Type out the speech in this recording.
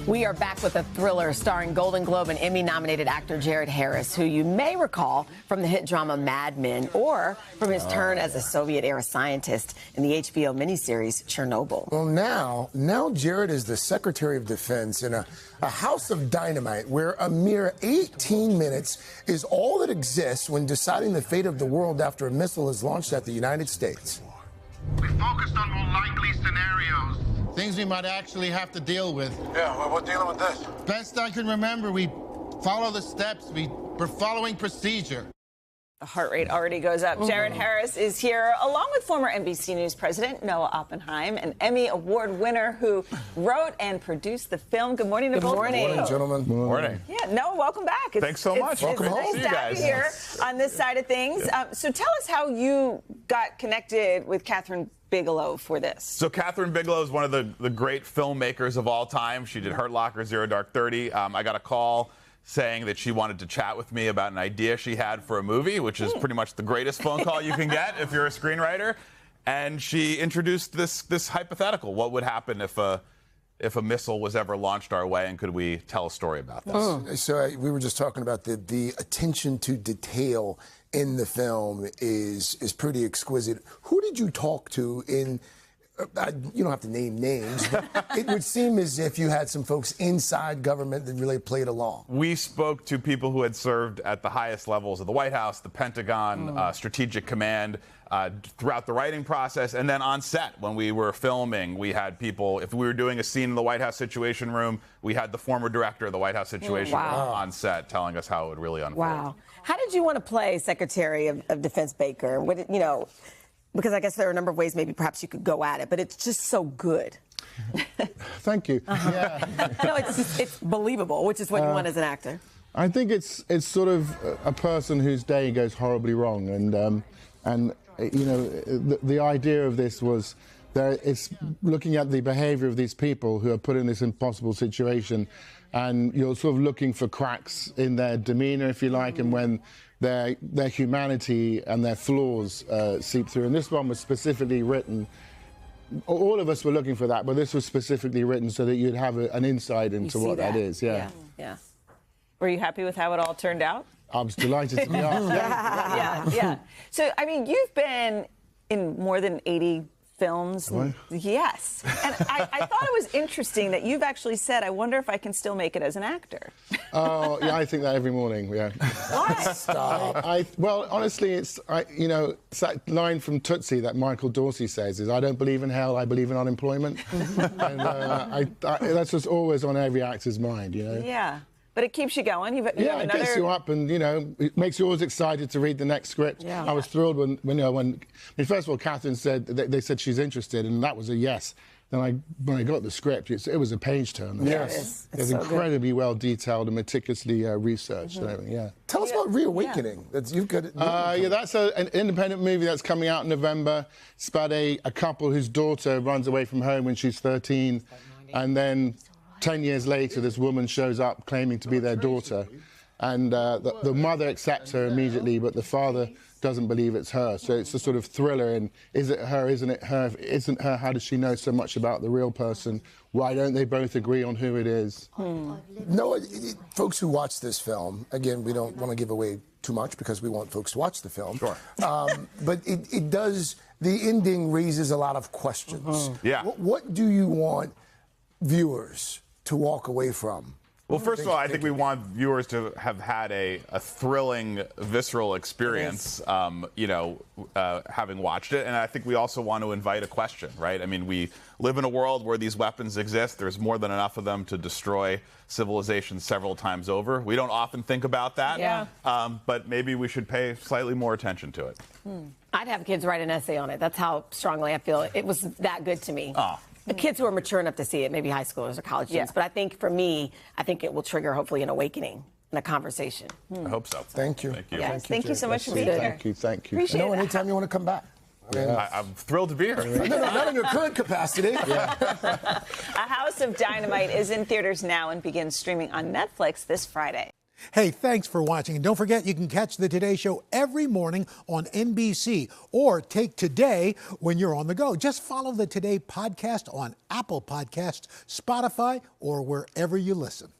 We are back with a thriller starring Golden Globe and Emmy-nominated actor Jared Harris, who you may recall from the hit drama Mad Men or from his turn as a Soviet-era scientist in the HBO miniseries Chernobyl. Well, now Jared is the Secretary of Defense in a House of Dynamite, where a mere 18 minutes is all that exists when deciding the fate of the world after a missile is launched at the United States. We focused on more likely scenarios. Things we might actually have to deal with. Yeah, well, we're dealing with this. Best I can remember, we follow the steps. We're following procedure. The heart rate already goes up. Jared Harris is here, along with former NBC News president Noah Oppenheim, an Emmy Award winner who wrote and produced the film. Good morning to both of you. Good morning, gentlemen. Good morning. Yeah, Noah, welcome back. Thanks so much. Welcome home. Nice to have you here on this side of things. Yeah. So tell us how you got connected with Kathryn Bigelow for this. So Kathryn Bigelow is one of the great filmmakers of all time. She did Hurt Locker, Zero Dark 30. I got a call saying that she wanted to chat with me about an idea she had for a movie, which is pretty much the greatest phone call you can get if you're a screenwriter. And she introduced this hypothetical. What would happen if a missile was ever launched our way, and could we tell a story about this? So we were just talking about the attention to detail in the film is pretty exquisite. Who did you talk to in? You don't have to name names, but it would seem as if you had some folks inside government that really played along. We spoke to people who had served at the highest levels of the White House, the Pentagon, Strategic Command, throughout the writing process. And then on set, when we were filming, we had people, if we were doing a scene in the White House Situation Room, we had the former director of the White House Situation Room on set telling us how it would really unfold. Wow. How did you want to play Secretary of Defense Baker? What, you know, because I guess there are a number of ways maybe perhaps you could go at it, but it's just so good. Thank you. Yeah. No, it's believable, which is what you want as an actor. I think it's sort of a person whose day goes horribly wrong, and you know, the idea of this was that it's looking at the behaviour of these people who are put in this impossible situation, and you're sort of looking for cracks in their demeanour, if you like, and when their humanity and their flaws seep through. And this one was specifically written. All of us were looking for that, but this was specifically written so that you'd have an insight into what that is. Yeah. Were you happy with how it all turned out? I was delighted to be asked. Yeah. So, I mean, you've been in more than 80 films. What? Yes. And I thought it was interesting that you've actually said, I wonder if I can still make it as an actor. Oh, yeah, I think that every morning, yeah. What? Stop. Well, honestly, it's that line from Tootsie that Michael Dorsey says is, I don't believe in hell, I believe in unemployment. And that's just always on every actor's mind, you know? Yeah. But it keeps you going. You have it gets you up, and you know, it makes you always excited to read the next script. Yeah. I was thrilled when first of all, Kathryn said they said she's interested, and that was a yes. Then when I got the script, it was a page turner. Yes, it's so incredibly well detailed and meticulously researched and everything. Yeah. Tell us about Reawakening. You've got it. Yeah, that's an independent movie that's coming out in November. It's about a couple whose daughter runs away from home when she's 13, and then 10 years later, this woman shows up claiming to be their daughter, and the mother accepts her immediately, but the father doesn't believe it's her. So it's a sort of thriller in, is it her, isn't it her? If it isn't her, how does she know so much about the real person? Why don't they both agree on who it is? No, folks who watch this film, again, we don't want to give away too much because we want folks to watch the film. Sure. But it does, the ending raises a lot of questions. Yeah. What do you want viewers to walk away from? Well, first of all, I think we want viewers to have had a thrilling, visceral experience, having watched it. And I think we also want to invite a question, right? I mean, we live in a world where these weapons exist. There's more than enough of them to destroy civilization several times over. We don't often think about that. Yeah. But maybe we should pay slightly more attention to it. I'd have kids write an essay on it. That's how strongly I feel. It was that good to me. Oh. The kids who are mature enough to see it, maybe high schoolers or college students. But I think for me, I think it will trigger hopefully an awakening and a conversation. I hope so. Thank you. Thank you. Yes. Thank you so much for Thank being you. here. Thank you. Appreciate No, it. anytime you want to come back. I'm thrilled to be here. No, not in your current capacity. A House of Dynamite is in theaters now and begins streaming on Netflix this Friday. Hey, thanks for watching. And don't forget, you can catch the Today Show every morning on NBC or take Today when you're on the go. Just follow the Today podcast on Apple Podcasts, Spotify, or wherever you listen.